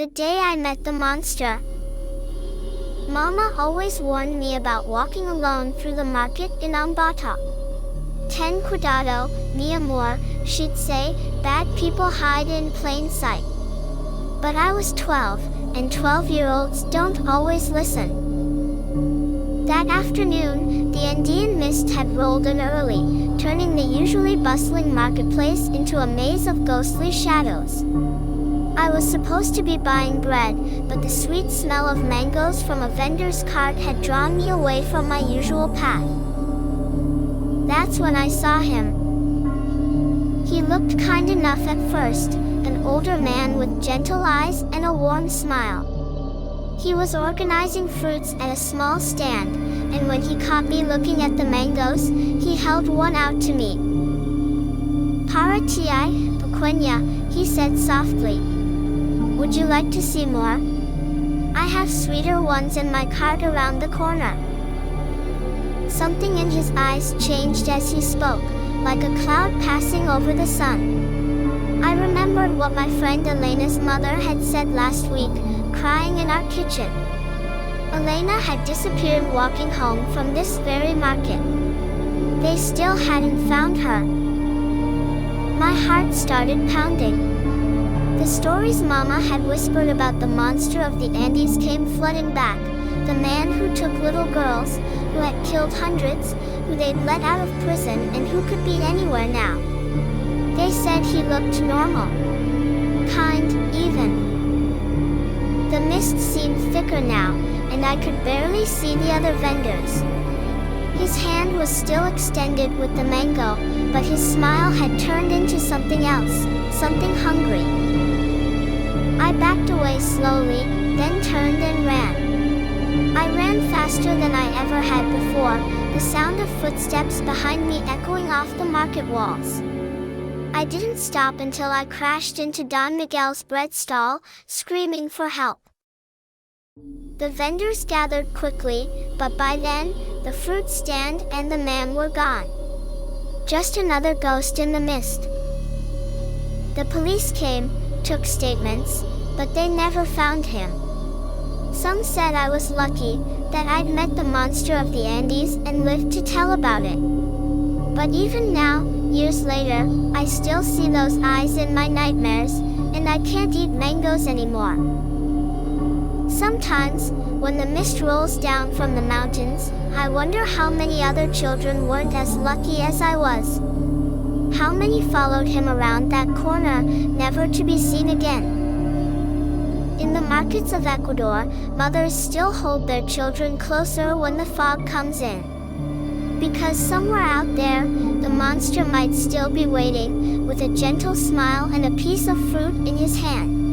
The day I met the monster. Mama always warned me about walking alone through the market in Ambato. Ten cuidado, mi amor, she'd say, bad people hide in plain sight. But I was 12, and 12-year-olds don't always listen. That afternoon, the Andean mist had rolled in early, turning the usually bustling marketplace into a maze of ghostly shadows. I was supposed to be buying bread, but the sweet smell of mangoes from a vendor's cart had drawn me away from my usual path. That's when I saw him. He looked kind enough at first, an older man with gentle eyes and a warm smile. He was organizing fruits at a small stand, and when he caught me looking at the mangoes, he held one out to me. Para ti, pequeña, he said softly. Would you like to see more? I have sweeter ones in my cart around the corner. Something in his eyes changed as he spoke, like a cloud passing over the sun. I remembered what my friend Elena's mother had said last week, crying in our kitchen. Elena had disappeared walking home from this very market. They still hadn't found her. My heart started pounding. The stories Mama had whispered about the monster of the Andes came flooding back. The man who took little girls, who had killed hundreds, who they'd let out of prison and who could be anywhere now. They said he looked normal. Kind, even. The mist seemed thicker now, and I could barely see the other vendors. His hand was still extended with the mango, but his smile had turned into something else, something hungry. I backed away slowly, then turned and ran. I ran faster than I ever had before, the sound of footsteps behind me echoing off the market walls. I didn't stop until I crashed into Don Miguel's bread stall, screaming for help. The vendors gathered quickly, but by then, the fruit stand and the man were gone. Just another ghost in the mist. The police came, took statements, but they never found him. Some said I was lucky, that I'd met the monster of the Andes and lived to tell about it. But even now, years later, I still see those eyes in my nightmares, and I can't eat mangoes anymore. Sometimes, when the mist rolls down from the mountains, I wonder how many other children weren't as lucky as I was. How many followed him around that corner, never to be seen again? In the markets of Ecuador, mothers still hold their children closer when the fog comes in. Because somewhere out there, the monster might still be waiting, with a gentle smile and a piece of fruit in his hand.